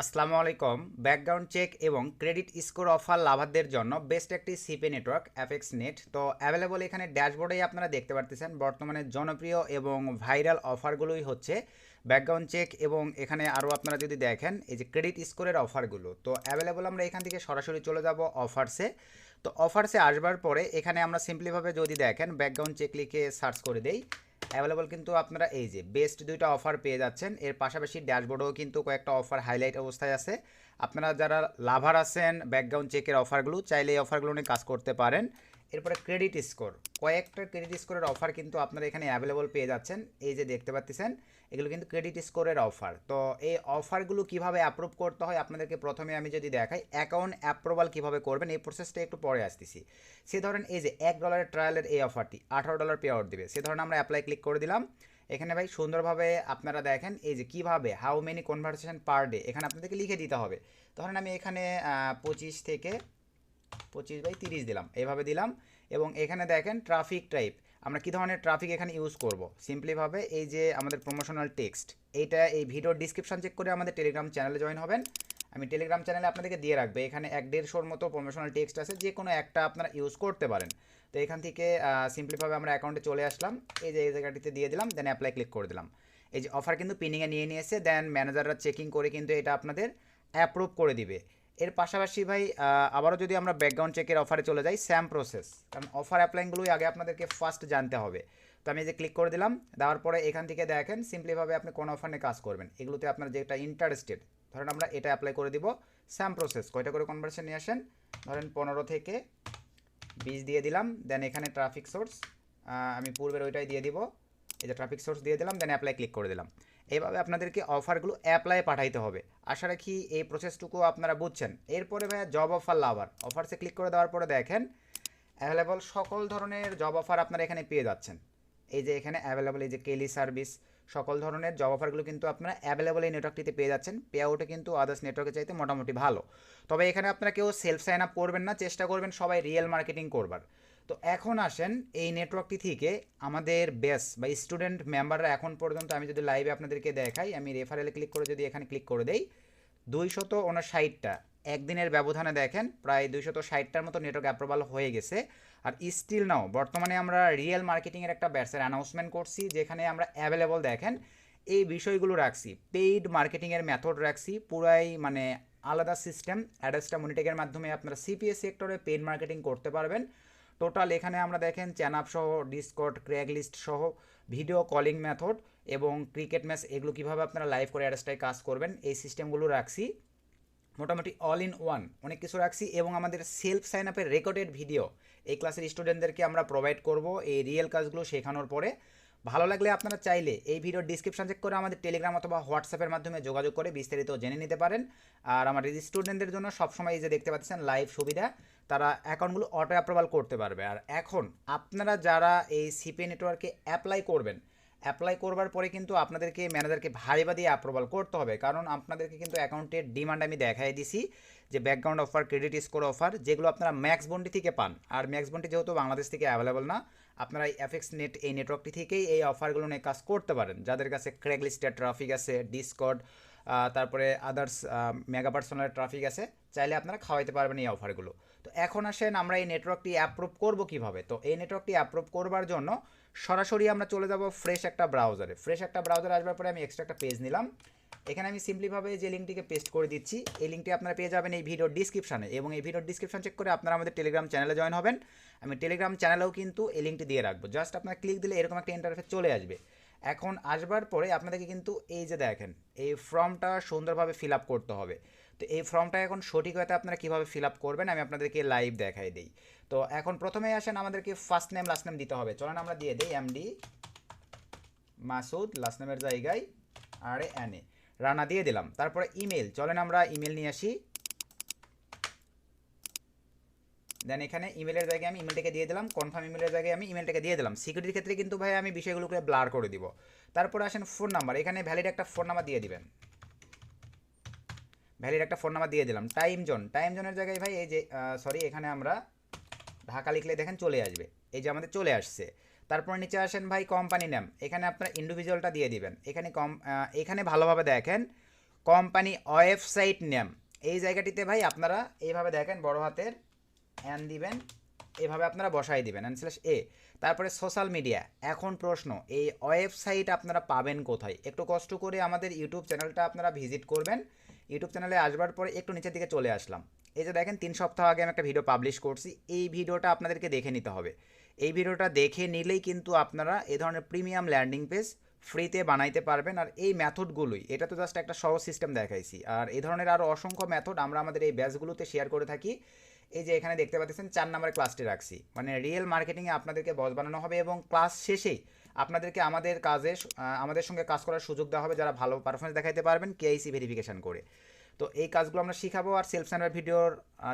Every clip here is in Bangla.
আসসালামু আলাইকুম। ব্যাকগ্রাউন্ড চেক এবং ক্রেডিট স্কোর অফার লাভারদের জন্য বেস্ট একটি সিপি নেটওয়ার্ক অ্যাপেক্স নেট তো অ্যাভেলেবল এখানে ড্যাশবোর্ডেই আপনারা দেখতে পারতেছেন বর্তমানে জনপ্রিয় এবং ভাইরাল অফারগুলোই হচ্ছে ব্যাকগ্রাউন্ড চেক এবং এখানে আরও আপনারা যদি দেখেন এই যে ক্রেডিট স্কোরের অফারগুলো তো অ্যাভেলেবল আমরা এখান থেকে সরাসরি চলে যাব অফারসে। তো অফারসে আসবার পরে এখানে আমরা সিম্পলিভাবে যদি দেখেন ব্যাকগ্রাউন্ড চেক লিখে সার্চ করে দেই অ্যাভেলেবল কিন্তু আপনারা এই যে বেস্ট দুইটা অফার পেয়ে যাচ্ছেন। এর পাশাপাশি ড্যাশবোর্ডেও কিন্তু কয়েকটা অফার হাইলাইট অবস্থায় আছে। আপনারা যারা লাভার আছেন ব্যাকগ্রাউন্ড চেকের অফারগুলো চাইলে এই অফারগুলো নিয়ে কাজ করতে পারেন। এরপরে ক্রেডিট স্কোর, কয়েকটা ক্রেডিট স্কোরের অফার কিন্তু আপনারা এখানে অ্যাভেলেবল পেয়ে যাচ্ছেন। এই যে দেখতে পাচ্ছেন এগুলো কিন্তু ক্রেডিট স্কোরের অফার। তো এই অফারগুলো কিভাবে অ্যাপ্রুভ করতে হয় আপনাদেরকে প্রথমে আমি যদি দেখাই অ্যাকাউন্ট অ্যাপ্রুভাল কিভাবে করবেন এই প্রসেসটা একটু পরে আসতেছি। সে ধরেন এই যে $1 ট্রায়ালের এই অফারটি $18 পে আউট দেবে, সে ধরেন আমরা অ্যাপ্লাই ক্লিক করে দিলাম। এখানে ভাই সুন্দরভাবে আপনারা দেখেন এই যে কিভাবে how many conversation per day এখানে আপনাদেরকে লিখে দিতে হবে। ধরেন আমি এখানে 25/30 দিলাম, এইভাবে দিলাম। এবং এখানে দেখেন ট্রাফিক টাইপ আমরা কী ধরনের ট্রাফিক এখানে ইউজ করব সিম্পলিভাবে এই যে আমাদের প্রমোশনাল টেক্সট এইটা এই ভিডিওর ডিসক্রিপশন চেক করে আমাদের টেলিগ্রাম চ্যানেলে জয়েন হবেন। আমি টেলিগ্রাম চ্যানেলে আপনাদেরকে দিয়ে রাখবে, এখানে 1-150-র মতো প্রমোশনাল টেক্সট আছে, যে কোনো একটা আপনারা ইউজ করতে পারেন। তো এখান থেকে সিম্পলিভাবে আমরা অ্যাকাউন্টে চলে আসলাম, এই যে এই জায়গাটিতে দিয়ে দিলাম, দেন অ্যাপ্লাই ক্লিক করে দিলাম। এই যে অফার কিন্তু পিনিংয়ে নিয়ে নিয়েছে, দেন ম্যানেজাররা চেকিং করে কিন্তু এটা আপনাদের অ্যাপ্রুভ করে দিবে। এর পাশাপাশি ভাই আবারও যদি আমরা ব্যাকগ্রাউন্ড চেকের অফারে চলে যাই, সেম প্রসেস, কারণ অফার অ্যাপ্লাইংগুলোই আগে আপনাদেরকে ফার্স্ট জানতে হবে। তো আমি এই যে ক্লিক করে দিলাম, দেওয়ার পরে এখান থেকে দেখেন সিম্পলিভাবে আপনি কোন অফার নিয়ে কাজ করবেন, এগুলোতে আপনার যেটা ইন্টারেস্টেড ধরেন আমরা এটা অ্যাপ্লাই করে দিব। সেম প্রসেস, কয়টা করে কনভার্সন নিয়ে আসেন, ধরেন 15 থেকে 20 দিয়ে দিলাম, দেন এখানে ট্রাফিক সোর্স আমি পূর্বের ওইটাই দিয়ে দিব, এই যে ট্রাফিক সোর্স দিয়ে দিলাম, দেন অ্যাপ্লাই ক্লিক করে দিলাম। এইভাবে আপনাদেরকে অফারগুলো অ্যাপ্লাই পাঠাইতে হবে। আশা রাখি এই প্রসেসটুকু আপনারা বুঝছেন। এরপরে ভাইয়া জব অফার লাভার, অফারসে ক্লিক করে দেওয়ার পরে দেখেন অ্যাভেলেবল সকল ধরনের জব অফার আপনারা এখানে পেয়ে যাচ্ছেন। এই যে এখানে অ্যাভেলেবল এই যে কেলি সার্ভিস, সকল ধরনের জব অফারগুলো কিন্তু আপনারা অ্যাভেলেবল এই নেটওয়ার্কটিতে পেয়ে যাচ্ছেন। পে আউটে কিন্তু আদার্স নেটওয়ার্কের চাইতে মোটামুটি ভালো। তবে এখানে আপনারা কেউ সেলফ সাইন আপ করবেন না, চেষ্টা করবেন সবাই রিয়েল মার্কেটিং করবার। তো এখন আসেন এই নেটওয়ার্কটি থেকে আমাদের বেস বা স্টুডেন্ট মেম্বাররা এখন পর্যন্ত আমি যদি লাইভে আপনাদেরকে দেখাই, আমি রেফারেলে ক্লিক করে যদি এখানে ক্লিক করে দেই, 259টা একদিনের ব্যবধানে দেখেন প্রায় 260টার মতো নেটওয়ার্ক অ্যাপ্রুভাল হয়ে গেছে। আর স্টিল নাও বর্তমানে আমরা রিয়েল মার্কেটিংয়ের একটা ব্যাচের অ্যানাউন্সমেন্ট করছি, যেখানে আমরা অ্যাভেলেবল দেখেন এই বিষয়গুলো রাখছি, পেইড মার্কেটিংয়ের মেথড রাখছি পুরাই মানে আলাদা সিস্টেম। অ্যাডাস্টা মনিটেকের মাধ্যমে আপনারা সিপিএস সেক্টরে পেইড মার্কেটিং করতে পারবেন। টোটাল এখানে আমরা দেখেন চ্যানআপ সহ ডিসকর্ড ক্র্যাক লিস্ট সহ ভিডিও কলিং মেথড এবং ক্রিকেট ম্যাচ এগুলো কীভাবে আপনারা লাইভ করে অ্যাডাস্টায় কাজ করবেন এই সিস্টেমগুলো রাখছি। মোটামুটি অল ইন ওয়ান অনেক কিছু রাখছি। এবং আমাদের সেলফ সাইন আপের রেকর্ডেড ভিডিও এই ক্লাসের স্টুডেন্টদেরকে আমরা প্রোভাইড করব এই রিয়েল কাজগুলো শেখানোর পরে। ভালো লাগলে আপনারা চাইলে এই ভিডিওর ডিসক্রিপশন চেক করে আমাদের টেলিগ্রাম অথবা হোয়াটসঅ্যাপের মাধ্যমে যোগাযোগ করে বিস্তারিত জেনে নিতে পারেন। আর আমাদের স্টুডেন্টদের জন্য সবসময় এই যে দেখতে পাচ্ছেন লাইভ সুবিধা, তারা অ্যাকাউন্টগুলো অটো অ্যাপ্রুভাল করতে পারবে। আর এখন আপনারা যারা এই সিপি নেটওয়ার্কে অ্যাপ্লাই করবেন, অ্যাপ্লাই করবার পরে কিন্তু আপনাদেরকে ম্যানেজারকে ভাইবা দিয়ে অ্যাপ্রুভাল করতে হবে, কারণ আপনাদেরকে কিন্তু অ্যাকাউন্টের ডিমান্ড আমি দেখাই দিছি যে background offer credit score offer যেগুলো আপনারা ম্যাক্স বন্ডি থেকে পান। আর ম্যাক্স বন্ডি যেহেতু বাংলাদেশ থেকে অ্যাভেলেবল না, আপনারা এই এফএক্স নেট এই নেটওয়ার্কটি থেকেই এই অফারগুলো নিয়ে কাজ করতে পারেন। যাদের কাছে ক্র্যাক লিস্টের ট্রাফিক আছে, ডিসকর্ড তারপরে আদার্স মেগা পার্সোনাল ট্রাফিক আছে, চাইলে আপনারা খাওয়াইতে পারবেন এই অফারগুলো। তো এখন আসেন আমরা এই নেটওয়ার্কটি অ্যাপ্রুভ করব কিভাবে। তো এই নেটওয়ার্কটি অ্যাপ্রুভ করবার জন্য সরাসরি আমরা চলে যাব ফ্রেশ একটা ব্রাউজারে। ফ্রেশ একটা ব্রাউজারে আসবার পরে আমি এক্সট্রা একটা পেজ নিলাম, এখানে আমি সিম্পলিভাবে যে লিঙ্কটিকে পেস্ট করে দিচ্ছি, এই লিঙ্কটি আপনারা পেয়ে যাবেন এই ভিডিওর ডিসক্রিপশানে। এবং এই ভিডিওর ডিসক্রিপশন চেক করে আপনারা আমাদের টেলিগ্রাম চ্যানেলে জয়েন হবেন। আমি টেলিগ্রাম চ্যানেলেও কিন্তু এই লিঙ্কটি দিয়ে রাখবো, জাস্ট আপনারা ক্লিক দিলে এরকম একটা ইন্টারফেস চলে আসবে। এখন আসবার পরে আপনাদেরকে কিন্তু এই যে দেখেন এই ফর্মটা সুন্দরভাবে ফিল আপ করতে হবে। তো এই ফর্মটা এখন সঠিক হয়তো আপনারা কীভাবে ফিল আপ করবেন আমি আপনাদেরকে লাইভ দেখাই দিই। তো এখন প্রথমেই আসেন আমাদেরকে ফার্স্ট নেম লাস্ট নেম দিতে হবে, চলেন আমরা দিয়ে দিই এমডি মাসুদ, লাস্ট নেমের জায়গায় RANA রানা দিয়ে দিলাম। তারপরে ইমেল, চলেন আমরা ইমেল নিয়ে আসি। দেন এখানে ইমেলের জায়গায় আমি ইমেলটাকে দিয়ে দিলাম, কনফার্ম ইমেলের জায়গায় আমি ইমেলটাকে দিয়ে দিলাম। সিকিউরিটির ক্ষেত্রে কিন্তু ভাই আমি বিষয়গুলোকে ব্লার করে দিব। তারপরে আসেন ফোন নাম্বার, এখানে ভ্যালিড একটা ফোন নাম্বার দিয়ে দিবেন, ভ্যালিড একটা ফোন নাম্বার দিয়ে দিলাম। টাইম জোন, টাইম জোনের জায়গায় ভাই এই যে সরি এখানে আমরা ঢাকা লিখলে দেখেন চলে আসবে, এই যে আমাদের চলে আসছে। তারপর নিচে আসেন ভাই কোম্পানি নাম, এখানে আপনার ইন্ডিভিজুয়ালটা দিয়ে দিবেন। এখানে এখানে ভালোভাবে দেখেন কোম্পানি ওয়েবসাইট নেম, এই জায়গাটিতে ভাই আপনারা এইভাবে দেখেন বড় হাতের এন দিবেন, এভাবে আপনারা বসাই দিবেন এন/এ। তারপরে সোশ্যাল মিডিয়া। এখন প্রশ্ন, এই ওয়েবসাইট আপনারা পাবেন কোথায়? একটু কষ্ট করে আমাদের ইউটিউব চ্যানেলটা আপনারা ভিজিট করবেন। ইউটিউব চ্যানেলে আসবার পরে একটু নিচের দিকে চলে আসলাম, এই যে দেখেন 3 সপ্তাহ আগে আমি একটা ভিডিও পাবলিশ করছি, এই ভিডিওটা আপনাদেরকে দেখে নিতে হবে। এই ভিডিওটা দেখে নিলেই কিন্তু আপনারা এই ধরনের প্রিমিয়াম ল্যান্ডিং পেজ ফ্রিতে বানাইতে পারবেন। আর এই মেথডগুলোই, এটা তো জাস্ট একটা সহজ সিস্টেম দেখাইছি, আর এই ধরনের আরও অসংখ্য মেথড আমরা আমাদের এই ব্যাচগুলোতে শেয়ার করে থাকি। এই যে এখানে দেখতে পাচ্ছেন 4 নম্বরের ক্লাসটি রাখছি, মানে রিয়েল মার্কেটিংয়ে আপনাদেরকে বস বানানো হবে এবং ক্লাস শেষেই আপনাদেরকে আমাদের কাজে আমাদের সঙ্গে কাজ করার সুযোগ দেওয়া হবে, যারা ভালো পারফরমেন্স দেখাইতে পারবেন কেআইসি ভেরিফিকেশন করে। তো এই কাজগুলো আমরা শিখাবো, আর সেলফ স্ট্যান্ডার্ড ভিডিওর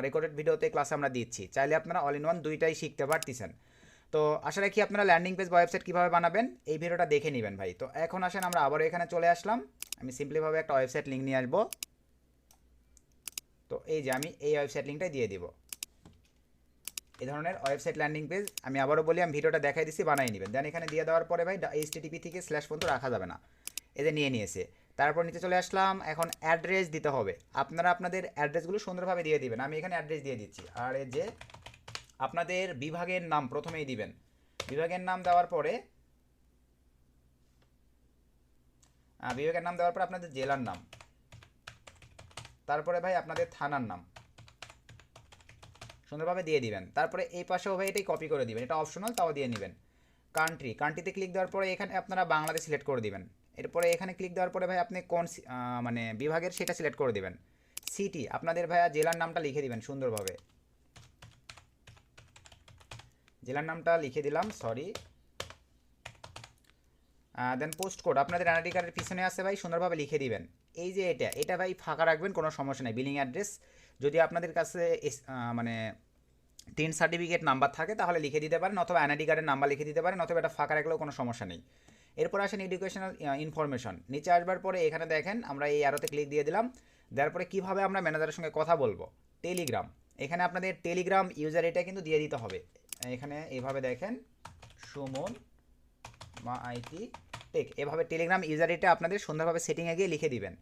রেকর্ডেড ভিডিওতে ক্লাসে আমরা দিচ্ছি, চাইলে আপনারা অল ইন ওয়ান দুইটাই শিখতে পারতেছেন। তো আশা রাখি আপনারা ল্যান্ডিং পেজ বা ওয়েবসাইট কীভাবে বানাবেন এই ভিডিওটা দেখে নেবেন ভাই। তো এখন আসেন আমরা আবারও এখানে চলে আসলাম, আমি সিম্পলিভাবে একটা ওয়েবসাইট লিঙ্ক নিয়ে আসবো। তো এই যে আমি এই ওয়েবসাইট লিঙ্কটাই দিয়ে দিব। এই ধরনের ওয়েবসাইট ল্যান্ডিং পেজ আমি আবারও বলি, আমি ভিডিওটা দেখাই দিচ্ছি, বানাই নেবেন। দেন এখানে দিয়ে দেওয়ার পরে ভাই HTTP থেকে স্ল্যাশ পর্যন্ত রাখা যাবে না, এই যে নিয়ে নিয়েছে। তারপর নিচে চলে আসলাম, এখন অ্যাড্রেস দিতে হবে। আপনারা আপনাদের অ্যাড্রেসগুলো সুন্দরভাবে দিয়ে দিবেন, আমি এখানে অ্যাড্রেস দিয়ে দিচ্ছি। আর এই যে আপনাদের বিভাগের নাম প্রথমেই দিবেন, বিভাগের নাম দেওয়ার পরে আপনাদের জেলার নাম, তারপরে ভাই আপনাদের থানার নাম সুন্দরভাবে দিয়ে দিবেন। তারপরে এই পাশেও ভাই এটাই কপি করে দিবেন, এটা অপশনাল, তাও দিয়ে নেবেন। কান্ট্রিতে ক্লিক দেওয়ার পরে এখানে আপনারা বাংলাদেশ সিলেক্ট করে দিবেন। এরপরে এখানে ক্লিক দেওয়ার পরে ভাই আপনি কোন মানে বিভাগের সেটা সিলেক্ট করে দিবেন। সিটি আপনাদের ভাইয়া জেলার নামটা লিখে দিবেন সুন্দরভাবে, জেলার নামটা লিখে দিলাম, সরি। দেন পোস্ট কোড আপনাদের এনআইডি কার্ডের পিছনে আছে ভাই, সুন্দরভাবে লিখে দিবেন। এই যে এটা ভাই ফাঁকা রাখবেন, কোনো সমস্যা নেই। বিলিং অ্যাড্রেস যদি আপনাদের কাছে মানে 3 সার্টিফিকেট নাম্বার থাকে তাহলে লিখে দিতে পারেন, অথবা এনআইডি কার্ডের নাম্বার লিখে দিতে পারেন, অথবা এটা ফাঁকা রাখলেও কোনো সমস্যা নেই। এরপর আসেন এডুকেশনাল ইনফরমেশন, নিচে আসবার পরে এখানে দেখেন আমরা এই অ্যারোতে ক্লিক দিয়ে দিলাম। দেওয়ার পরে কীভাবে আমরা ম্যানেজারের সঙ্গে কথা বলবো, টেলিগ্রাম, এখানে আপনাদের টেলিগ্রাম ইউজার এটা কিন্তু দিয়ে দিতে হবে। এখানে এইভাবে দেখেন সুমন মা আইটি টেক, এভাবে টেলিগ্রাম ইউজার এটা আপনাদের সুন্দরভাবে সেটিংয়ে গিয়ে লিখে দিবেন।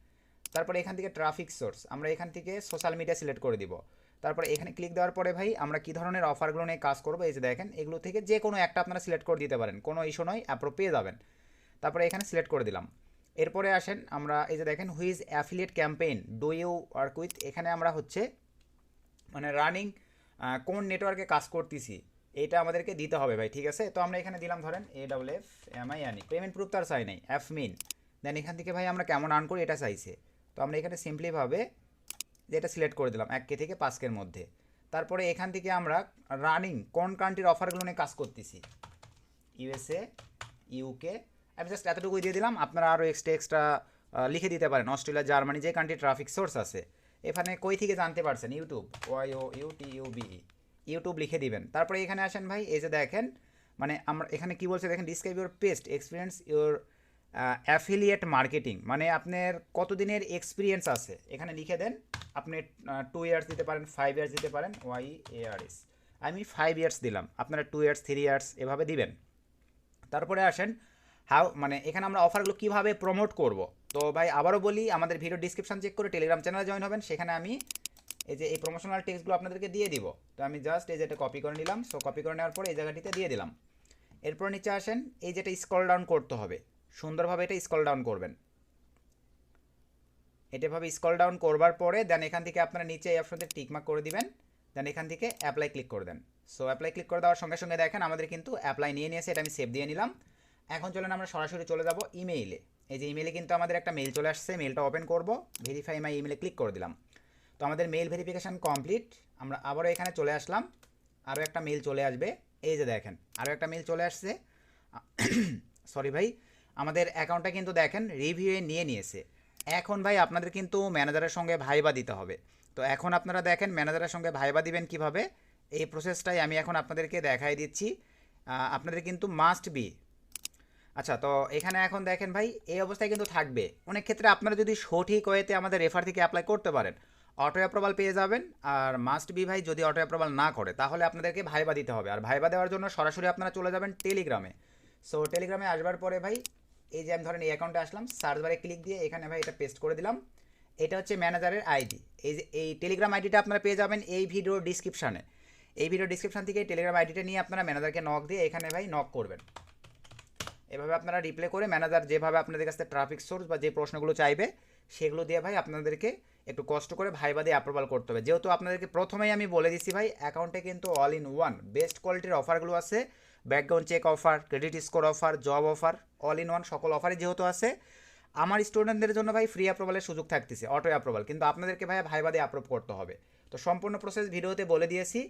তারপরে এখান থেকে ট্রাফিক সোর্স আমরা এখান থেকে সোশ্যাল মিডিয়া সিলেক্ট করে দিব। তারপরে এখানে ক্লিক দেওয়ার পরে ভাই আমরা কী ধরনের অফারগুলো নিয়ে কাজ করবো, এই যে দেখেন এগুলো থেকে যে কোনো একটা আপনারা সিলেক্ট করে দিতে পারেন, কোনো ইস্যু নয়, অ্যাপ্রো পেয়ে যাবেন। তারপরে এখানে সিলেক্ট করে দিলাম। এরপরে আসেন আমরা এই যে দেখেন whose affiliate campaign do you work with, এখানে আমরা হচ্ছে মানে রানিং কোন নেটওয়ার্কে কাজ করতেছি এটা আমাদেরকে দিতে হবে ভাই, ঠিক আছে। তো আমরা এখানে দিলাম ধরেন AWFMIN, পেমেন্ট প্রুফ তার চাই নাই, FMIN। দেন এখান থেকে ভাই আমরা কেমন আর্ন করি এটা চাইছে, তো আমরা এখানে সিম্পলিভাবে যেটা সিলেক্ট করে দিলাম 1K থেকে 5K মধ্যে। তারপরে এখান থেকে আমরা রানিং কোন কান্ট্রির অফারগুলো নিয়ে কাজ করতেছি, USA, UK, আমি জাস্ট এতটুকুই দিয়ে দিলাম। আপনারা আরও এক্সট্রা লিখে দিতে পারেন, অস্ট্রেলিয়া, জার্মানি, যে কান্ট্রি ট্রাফিক সোর্স আছে। এখানে কই থেকে জানতে পারছেন, ইউটিউব, YOUTUBE, ইউটিউব লিখে দিবেন। তারপরে এখানে আসেন ভাই, এই যে দেখেন মানে আমরা এখানে কি বলছে দেখেন, describe your past experience your affiliate marketing, মানে আপনার কতদিনের এক্সপিরিয়েন্স আছে এখানে লিখে দেন। আপনি 2 ইয়ার্স দিতে পারেন, 5 ইয়ার্স দিতে পারেন, YARS, আমি 5 ইয়ার্স দিলাম, আপনারা 2 ইয়ার্স 3 ইয়ার্স এভাবে দিবেন। তারপরে আসেন মানে এখানে আমরা অফারগুলো কীভাবে প্রমোট করব। তো ভাই আবারও বলি, আমাদের ভিডিও ডিসক্রিপশন চেক করে টেলিগ্রাম চ্যানেলে জয়েন হবেন, সেখানে আমি এই যে এই প্রমোশনাল টেক্সটগুলো আপনাদেরকে দিয়ে দিব। তো আমি জাস্ট এই যেটা কপি করে নিলাম, সো কপি করে নেওয়ার পরে এই জায়গাটিতে দিয়ে দিলাম। এরপর নিচে আসেন, এই যেটা স্ক্রল ডাউন করতে হবে, সুন্দরভাবে এটা স্ক্রল ডাউন করবেন। এটাভাবে স্ক্রল ডাউন করবার পরে দেন এখান থেকে আপনারা নিচে এই অপশনতে টিকমার্ক করে দিবেন। দেন এখান থেকে অ্যাপ্লাই ক্লিক করে দেন। সো অ্যাপ্লাই ক্লিক করে দেওয়ার সঙ্গে সঙ্গে দেখেন আমাদের কিন্তু অ্যাপ্লাই নিয়ে নিয়েছে, এটা আমি সেভ দিয়ে নিলাম। এখন চলেন আমরা সরাসরি চলে যাব ইমেইলে। এই যে ইমেইলে কিন্তু আমাদের একটা মেইল চলে আসছে, মেইলটা ওপেন করব, ভেরিফাই মাই ইমেইলে ক্লিক করে দিলাম। তো আমাদের মেইল ভেরিফিকেশান কমপ্লিট। আমরা আবারও এখানে চলে আসলাম, আরও একটা মেইল চলে আসবে, এই যে দেখেন আরও একটা মেইল চলে আসছে। সরি ভাই, আমাদের অ্যাকাউন্টটা কিন্তু দেখেন রিভিউয়ে নিয়ে নিয়েছে। এখন ভাই আপনাদের কিন্তু ম্যানেজারের সঙ্গে ভাইবা দিতে হবে। তো এখন আপনারা দেখেন ম্যানেজারের সঙ্গে ভাইবা দিবেন কিভাবে, এই প্রসেসটাই আমি এখন আপনাদেরকে দেখাই দিচ্ছি। আপনাদের কিন্তু মাস্ট বি, আচ্ছা তো এখানে এখন দেখেন ভাই এই অবস্থায় কিন্তু থাকবে। অনেক ক্ষেত্রে আপনারা যদি সঠিক ওয়েতে আমাদের রেফার থেকে অ্যাপ্লাই করতে পারেন অটো অ্যাপ্রুভাল পেয়ে যাবেন। আর মাস্ট বি ভাই যদি অটো অ্যাপ্রুভাল না করে তাহলে আপনাদেরকে ভাইবা দিতে হবে। আর ভাইবা দেওয়ার জন্য সরাসরি আপনারা চলে যাবেন টেলিগ্রামে। সো টেলিগ্রামে আসবার পরে ভাই এই যে আমি ধরেন এই অ্যাকাউন্টে আসলাম, সার্চ বারে ক্লিক দিয়ে এখানে ভাই এটা পেস্ট করে দিলাম। এটা হচ্ছে ম্যানেজারের আইডি। এই টেলিগ্রাম আইডিটা আপনারা পেয়ে যাবেন এই ভিডিওর ডিসক্রিপশানে। এই ভিডিও ডিসক্রিপশান থেকে টেলিগ্রাম আইডিটা নিয়ে আপনারা ম্যানেজারকে নক দিয়ে এখানে ভাই নক করবেন। এভাবে আপনারা রিপ্লে করে ম্যানেজার যেভাবে আপনাদের কাছে ট্রাফিক সোর্স বা যে প্রশ্নগুলো চাইবে সেগুলো দিয়ে ভাই আপনাদেরকে একটু কষ্ট করে ভাইবা দিয়ে অ্যাপ্রুভাল করতে হবে। যেহেতু আপনাদেরকে প্রথমেই আমি বলে দিচ্ছি ভাই, অ্যাকাউন্টে কিন্তু অল ইন ওয়ান বেস্ট কোয়ালিটির অফারগুলো আছে। Background check offer, credit score offer, job offer, all in one সকল অফারই যেহেতু আছে, আমার স্টুডেন্টদের জন্য ভাই ফ্রি অ্যাপ্রুভালের সুযোগ থাকতেছে, অটো অ্যাপ্রুভাল। কিন্তু আপনাদেরকে ভাই ভাইবা দিয়ে অ্যাপ্রুভ করতে হবে। তো সম্পূর্ণ প্রসেস ভিডিওতে বলে দিয়েছি।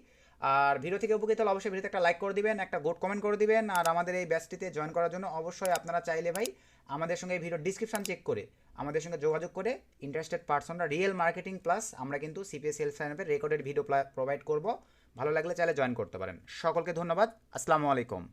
আর ভিডিও থেকে উপকৃত হলে অবশ্যই ভিডিওতে একটা লাইক করে দিবেন, একটা গুড কমেন্ট করে দিবেন। আর আমাদের এই ব্যাচটিতে জয়েন করার জন্য অবশ্যই আপনারা চাইলে ভাই আমাদের সঙ্গে এই ভিডিও ডিসক্রিপশন চেক করে আমাদের সঙ্গে যোগাযোগ করে ইন্টারেস্টেড পার্সনরা রিয়েল মার্কেটিং প্লাস আমরা কিন্তু সিপিএস সেলস সাইনআপের রেকর্ডেড ভিডিও প্রোভাইড করব। ভালো লাগলে চাইলে জয়েন করতে পারেন। সকলকে ধন্যবাদ। আসসালামু আলাইকুম।